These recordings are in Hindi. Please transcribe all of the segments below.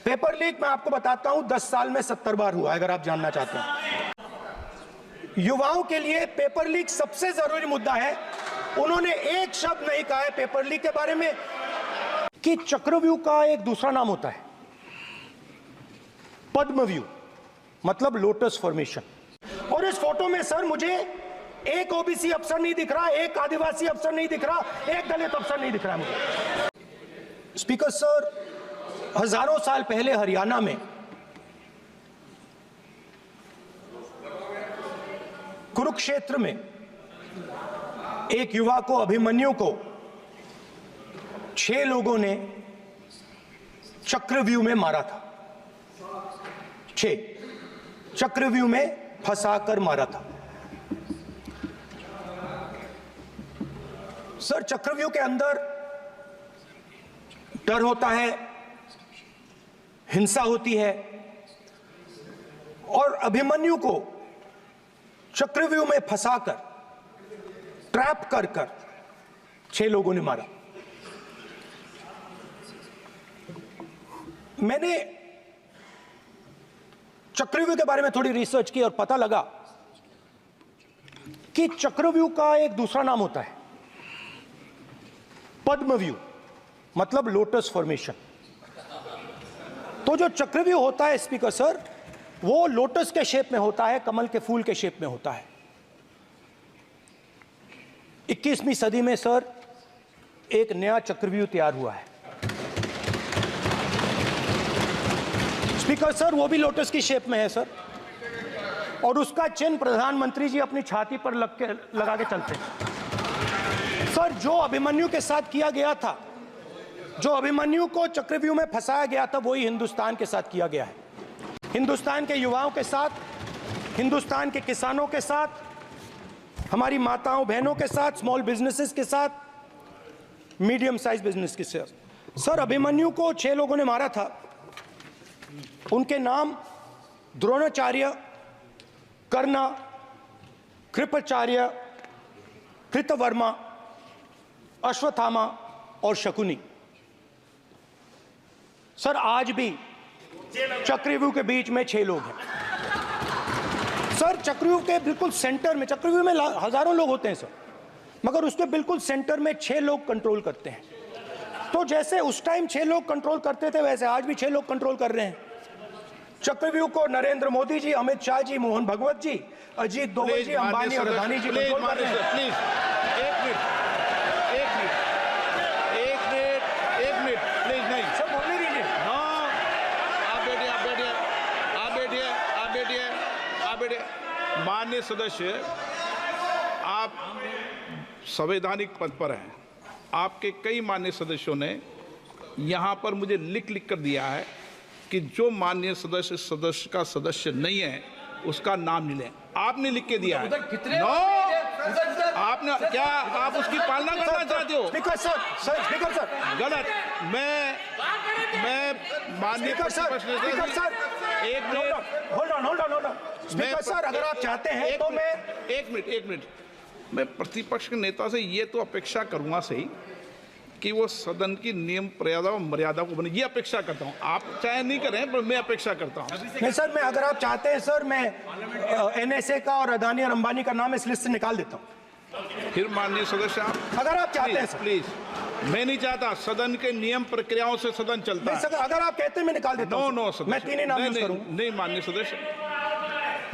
पेपर लीक मैं आपको बताता हूं 10 साल में 70 बार हुआ, अगर आप जानना चाहते हैं। युवाओं के लिए पेपर लीक सबसे जरूरी मुद्दा है। उन्होंने एक शब्द नहीं कहा है पेपर लीक के बारे में कि चक्रव्यूह का एक दूसरा नाम होता है पद्मव्यूह, मतलब लोटस फॉर्मेशन। और इस फोटो में सर मुझे एक ओबीसी अफसर नहीं दिख रहा, एक आदिवासी अफसर नहीं दिख रहा, एक दलित अफसर नहीं दिख रहा मुझे। स्पीकर सर, हजारों साल पहले हरियाणा में कुरुक्षेत्र में एक युवा को, अभिमन्यु को 6 लोगों ने चक्रव्यूह में मारा था। 6 चक्रव्यूह में फंसाकर मारा था। सर, चक्रव्यूह के अंदर डर होता है, हिंसा होती है, और अभिमन्यु को चक्रव्यूह में फंसाकर, ट्रैप कर 6 लोगों ने मारा। मैंने चक्रव्यूह के बारे में थोड़ी रिसर्च की और पता लगा कि चक्रव्यूह का एक दूसरा नाम होता है पद्मव्यूह, मतलब लोटस फॉर्मेशन। तो जो चक्रव्यूह होता है स्पीकर सर, वो लोटस के शेप में होता है, कमल के फूल के शेप में होता है। 21वीं सदी में सर एक नया चक्रव्यूह तैयार हुआ है स्पीकर सर, वो भी लोटस की शेप में है सर, और उसका चिन्ह प्रधानमंत्री जी अपनी छाती पर लगा के चलते हैं। सर, जो अभिमन्यु के साथ किया गया था, जो अभिमन्यु को चक्रव्यूह में फंसाया गया था, वही हिंदुस्तान के साथ किया गया है। हिंदुस्तान के युवाओं के साथ, हिंदुस्तान के किसानों के साथ, हमारी माताओं बहनों के साथ, स्मॉल बिजनेसेस के साथ, मीडियम साइज बिजनेस के साथ। सर, अभिमन्यु को 6 लोगों ने मारा था। उनके नाम द्रोणाचार्य, कर्ण, कृपाचार्य, कृतवर्मा, अश्वत्थामा और शकुनी। सर, आज भी चक्रव्यूह के बीच में 6 लोग हैं। सर, चक्रव्यूह के बिल्कुल सेंटर में, चक्रव्यूह में हजारों लोग होते हैं सर, मगर उसके बिल्कुल सेंटर में 6 लोग कंट्रोल करते हैं। तो जैसे उस टाइम 6 लोग कंट्रोल करते थे, वैसे आज भी 6 लोग कंट्रोल कर रहे हैं चक्रव्यूह को। नरेंद्र मोदी जी, अमित शाह जी, मोहन भगवत जी, अजीत दोवल जी, अंबानी और अदानी जी कंट्रोल कर रहे हैं। प्लीज एक मिनट प्लीज। नहीं सर, बोलने दीजिए। हाँ, आप बैठिए। माननीय सदस्य, आप संवैधानिक पद पर हैं। आपके कई माननीय सदस्यों ने यहाँ पर मुझे लिख कर दिया है कि जो माननीय सदस्य का सदस्य नहीं है उसका नाम नहीं लें। आपने लिख के दिया है। नो, आपने क्या, आप उसकी पालना करना चाहते हो? स्पीकर सर, गलत। मैं माननीय स्पीकर सर, एक minute, hold on. Speaker sir, अगर आप चाहते हैं तो मैं एक मिनट मैं प्रतिपक्ष के नेता से ये तो अपेक्षा करूंगा सही कि वो सदन की नियम मर्यादा को बने, ये अपेक्षा करता हूं। आप चाहे नहीं करें, पर मैं अपेक्षा करता हूं। नहीं सर, मैं, अगर आप चाहते हैं सर, मैं एनएसए का और अदानी और अंबानी का नाम इस लिस्ट से निकाल देता हूं। फिर माननीय सदस्य, आप अगर आप चाहते हैं सर। प्लीज, मैं नहीं चाहता। सदन के नियम प्रक्रियाओं से सदन चलता है। अगर आप कहते हैं मैं निकाल देता हूं। नो सदस्य, मैं 3 ही नाम यूज करूंगा। नहीं माननीय सदस्य,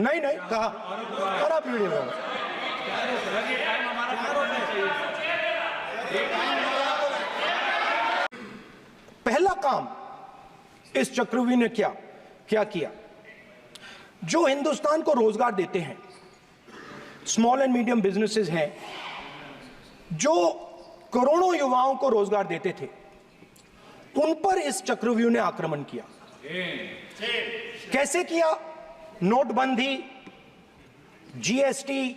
नहीं कहा। और आप वीडियो में पहला काम इस चक्रव्यूह ने क्या किया? जो हिंदुस्तान को रोजगार देते हैं, स्मॉल एंड मीडियम बिजनेसेस हैं, जो करोड़ों युवाओं को रोजगार देते थे, उन पर इस चक्रव्यूह ने आक्रमण किया। कैसे किया? नोटबंदी, जीएसटी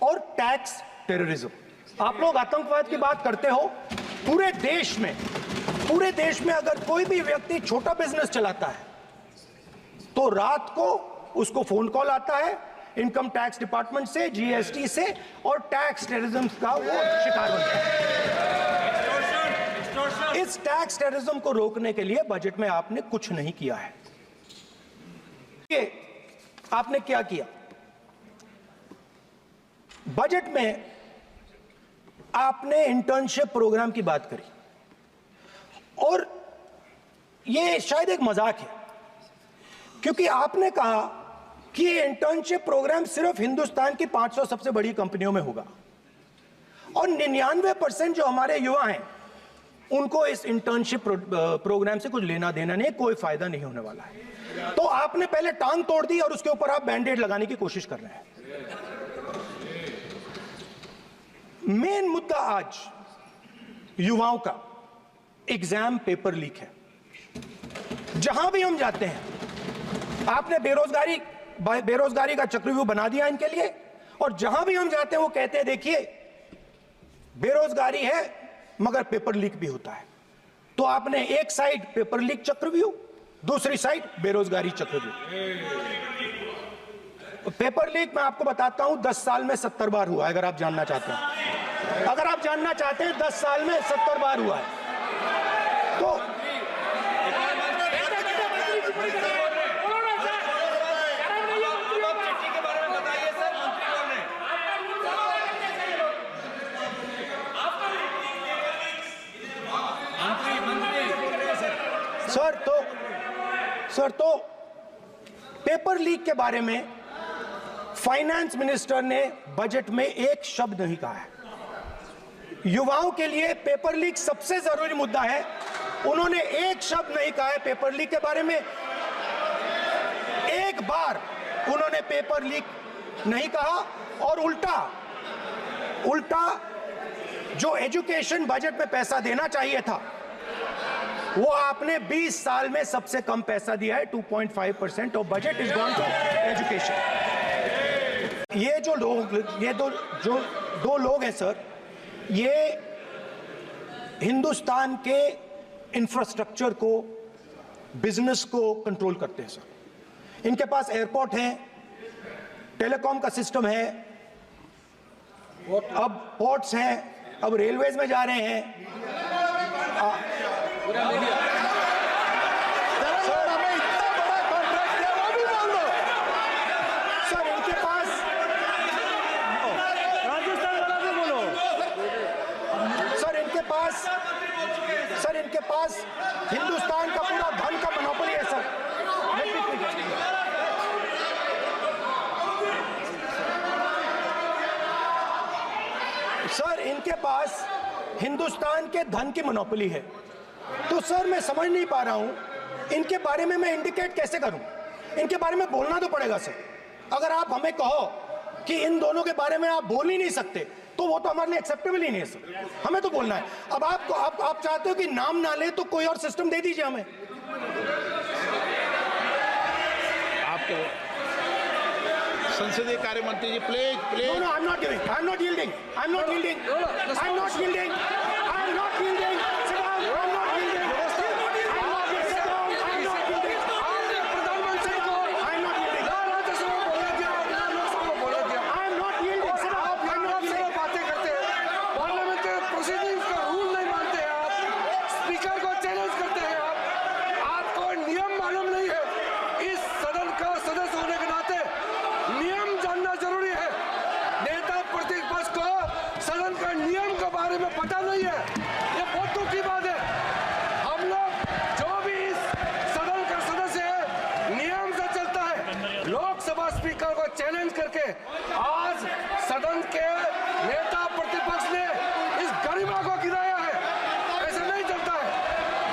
और टैक्स टेररिज्म। आप लोग आतंकवाद की बात करते हो। पूरे देश में अगर कोई भी व्यक्ति छोटा बिजनेस चलाता है तो रात को उसको फोन कॉल आता है इनकम टैक्स डिपार्टमेंट से, जीएसटी से, और टैक्स टेररिज्म का वो शिकार बनता है। इस टैक्स टेररिज्म को रोकने के लिए बजट में आपने कुछ नहीं किया है। ये आपने क्या किया? बजट में आपने इंटर्नशिप प्रोग्राम की बात करी और ये शायद एक मजाक है, क्योंकि आपने कहा कि ये इंटर्नशिप प्रोग्राम सिर्फ हिंदुस्तान की 500 सबसे बड़ी कंपनियों में होगा और 99% जो हमारे युवा हैं उनको इस इंटर्नशिप प्रोग्राम से कुछ लेना देना नहीं, कोई फायदा नहीं होने वाला है। तो आपने पहले टांग तोड़ दी और उसके ऊपर आप बैंडेड लगाने की कोशिश कर रहे हैं। मेन मुद्दा आज युवाओं का एग्जाम पेपर लीक है। जहां भी हम जाते हैं आपने बेरोजगारी का चक्रव्यूह बना दिया इनके लिए, और जहां भी हम जाते हैं वो कहते हैं देखिए बेरोजगारी है मगर पेपर लीक भी होता है। तो आपने एक साइड पेपर लीक चक्रव्यूह, दूसरी साइड बेरोजगारी चक्रव्यूह। पेपर लीक मैं आपको बताता हूं 10 साल में 70 बार हुआ है। अगर आप जानना चाहते हैं, 10 साल में 70 बार हुआ है। तो सर तो पेपर लीक के बारे में फाइनेंस मिनिस्टर ने बजट में एक शब्द नहीं कहा है। युवाओं के लिए पेपर लीक सबसे जरूरी मुद्दा है, उन्होंने एक शब्द नहीं कहा है पेपर लीक के बारे में। एक बार उन्होंने पेपर लीक नहीं कहा और उल्टा जो एजुकेशन बजट में पैसा देना चाहिए था वो आपने 20 साल में सबसे कम पैसा दिया है। 2.5% of budget is gone to education. ये दो लोग हैं सर, ये हिंदुस्तान के इंफ्रास्ट्रक्चर को, बिजनेस को कंट्रोल करते हैं सर। इनके पास एयरपोर्ट है, टेलीकॉम का सिस्टम है, अब पोर्ट्स हैं, अब रेलवेज में जा रहे हैं। सर हमें इतना बड़ा कॉन्ट्रैक्ट है वो भी बोल दो। सर इनके पास राजस्थान वाला भी बोलो। सर इनके पास हिंदुस्तान का पूरा धन का मोनोपोली है सर। सर इनके पास हिंदुस्तान के धन की मोनोपोली है। तो सर मैं समझ नहीं पा रहा हूं इनके बारे में मैं इंडिकेट कैसे करूं। इनके बारे में बोलना तो पड़ेगा सर। अगर आप हमें कहो कि इन दोनों के बारे में आप बोल ही नहीं सकते तो वो तो हमारे लिए एक्सेप्टेबल ही नहीं है सर। हमें तो बोलना है। अब आप चाहते हो कि नाम ना ले तो कोई और सिस्टम दे दीजिए हमें। आपको संसदीय कार्य मंत्री जी please. No, I'm not giving. I'm not yielding. I'm not yielding. I'm not yielding. I'm not yielding. Sit down. I'm not yielding. I'm not yielding. Sit down. I'm not yielding. प्रधानमंत्री को I'm not yielding. राज्यसभा बोला दिया, लोकसभा बोला दिया। I'm not yielding. Sit down. आप I'm not आपसे yielding. बातें करते हैं, पार्लियामेंट्री प्रोसीडिंग्स का रूल नहीं मानते हैं आप, स्पीकर को चैलेंज करते हैं आप। आपको नियम मालूम नहीं है। इस सदन का सदस्य होने के नाते नियम जानना जरूरी है। नेता प्रतिपक्ष को सदन का नियम के बारे में पता नहीं है, ये बहुत दुख की बात है। हम लोग जो भी इस सदन का सदस्य है नियम से चलता है। लोकसभा स्पीकर को चैलेंज करके आज सदन के नेता प्रतिपक्ष ने इस गरिमा को गिराया है। ऐसे नहीं चलता है।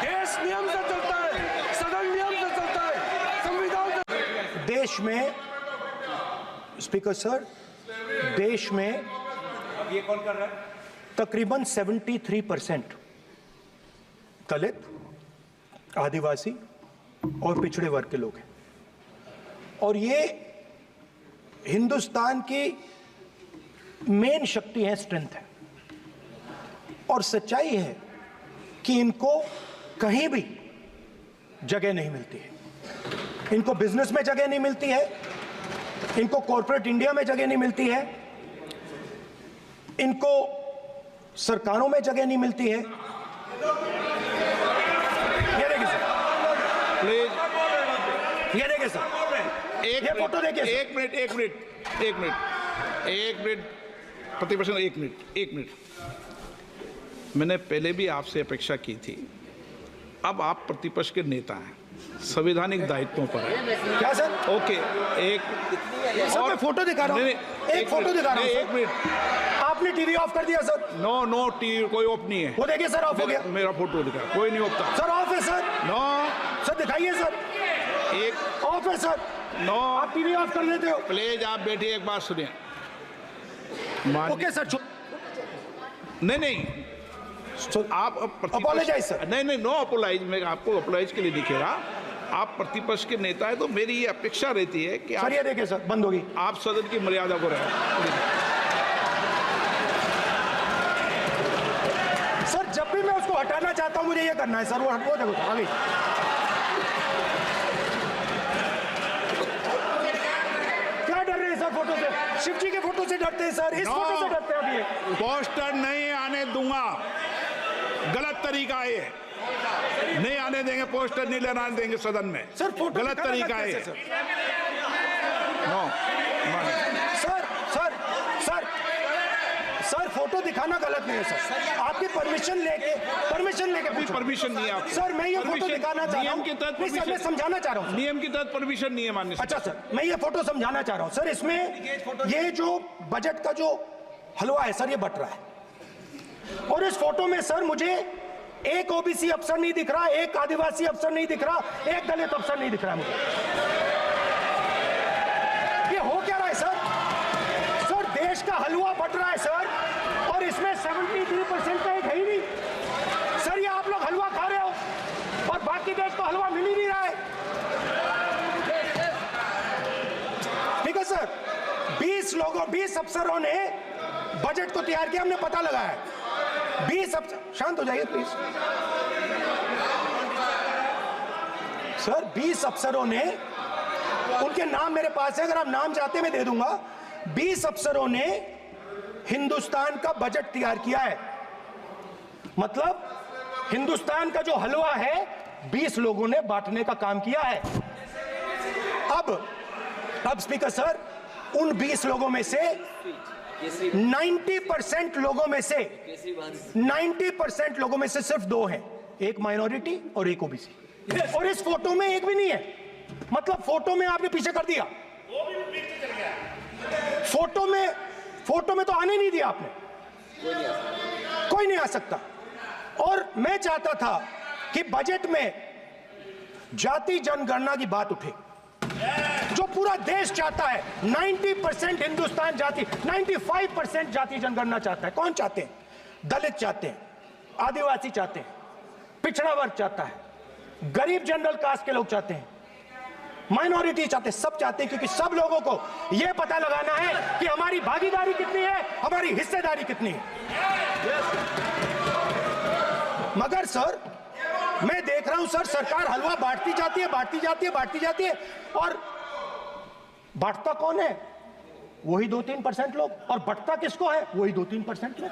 देश नियम से चलता है, सदन नियम से चलता है, संविधान से। देश में स्पीकर सर, देश में ये कौन कर रहा है? तकरीबन 73% दलित, आदिवासी और पिछड़े वर्ग के लोग हैं और ये हिंदुस्तान की मेन शक्ति है, स्ट्रेंथ है। और सच्चाई है कि इनको कहीं भी जगह नहीं मिलती है। इनको बिजनेस में जगह नहीं मिलती है, इनको कॉर्पोरेट इंडिया में जगह नहीं मिलती है, इनको सरकारों में जगह नहीं मिलती है, प्लीज ये देखिए सर, ये फोटो देखिए सर। एक मिनट प्रतिपक्ष, एक मिनट। मैंने पहले भी आपसे अपेक्षा की थी, अब आप प्रतिपक्ष के नेता हैं, संवैधानिक दायित्वों पर है। क्या सर? ओके, एक सर मैं फोटो दिखा रहा हूँ, एक फोटो दिखा रहा हूँ। एक मिनट, आपने टीवी ऑफ कर दिया सर। नो टीवी कोई ऑफ नहीं है। वो देखिए सर, ऑफ हो गया। मेरा फोटो दिखा, कोई नहीं ऑफ सर ऑफ है सर। नो सर दिखाइए सर, एक ऑफ है सर। नो आप टीवी ऑफ कर लेते हो। प्लीज आप बैठिए, एक बात सुनिए। ओके सर, नहीं आप Apologize, sir. नहीं नो अपोलाइज, मैं आपको अपोलाइज के लिए दिखेगा। आप प्रतिपक्ष के नेता है तो मेरी ये अपेक्षा रहती है कि सर ये देखिए सर, बंद होगी। आप सदन की मर्यादा को रखें। सर जब भी मैं उसको हटाना चाहता हूं मुझे ये करना है सर, वो हटो, देखो आगे। क्या डर रहे हैं सर फोटो से? शिव जी के फोटो से डरते हैं सर, इस फोटो से डरते हैं अभी। पोस्टर नहीं आने दूंगा, गलत तरीका है ये, नहीं आने देंगे, पोस्टर नहीं लगाने देंगे सदन में। सर फोटो गलत तरीका है sir. No sir sir sir sir photo दिखाना गलत नहीं है सर, आपकी परमिशन लेके पूछो। परमिशन नहीं है आपको। सर मैं ये फोटो Permission- दिखाना चाह रहा नियम हूँ। के तहत नहीं सर, मैं permission- समझाना चाह रहा हूँ। नियम के तहत परमिशन नहीं है माननीय। अच्छा सर, मैं ये फोटो समझाना चाह रहा हूँ सर। इसमें ये जो बजट का जो हलवा है सर, ये बट रहा है, और इस फोटो में सर मुझे एक ओबीसी अफसर नहीं दिख रहा, एक आदिवासी अफसर नहीं दिख रहा, एक दलित अफसर नहीं दिख रहा मुझे। ये हो क्या रहा है सर? सर देश का हलवा बट रहा है सर, और इसमें 73% का एक है ही नहीं सर। ये आप लोग हलवा खा रहे हो और बाकी देश को हलवा मिल ही नहीं रहा है। ठीक है सर, 20 अफसरों ने बजट को तैयार किया, हमने पता लगाया है। 20 अफसर, शांत हो जाइए प्लीज सर। 20 अफसरों ने, उनके नाम मेरे पास है, अगर आप नाम चाहते हैं मैं दे दूंगा। 20 अफसरों ने हिंदुस्तान का बजट तैयार किया है, मतलब हिंदुस्तान का जो हलवा है 20 लोगों ने बांटने का काम किया है। अब स्पीकर सर, उन 20 लोगों में से 90% लोगों में से 90% लोगों में से सिर्फ 2 हैं, एक माइनॉरिटी और एक ओबीसी, और इस फोटो में एक भी नहीं है। मतलब फोटो में आपने पीछे कर दिया, फोटो में तो आने नहीं दिया आपने, कोई नहीं आ सकता। और मैं चाहता था कि बजट में जाति जनगणना की बात उठे, जो पूरा देश चाहता है। 90% हिंदुस्तान जाति, 95% जाति जनगणना चाहता है। कौन चाहते हैं? दलित चाहते हैं, आदिवासी चाहते हैं, पिछड़ा वर्ग चाहता है, गरीब जनरल कास्ट के लोग चाहते हैं, माइनॉरिटी चाहते हैं, सब चाहते हैं, क्योंकि सब लोगों को यह पता लगाना है कि हमारी भागीदारी कितनी है, हमारी हिस्सेदारी कितनी है। मगर सर मैं देख रहा हूं सर, सरकार हलवा बांटती जाती है, और बांटता कौन है? वही 2-3% लोग, और बंटता किसको है? वही 2-3% लोग।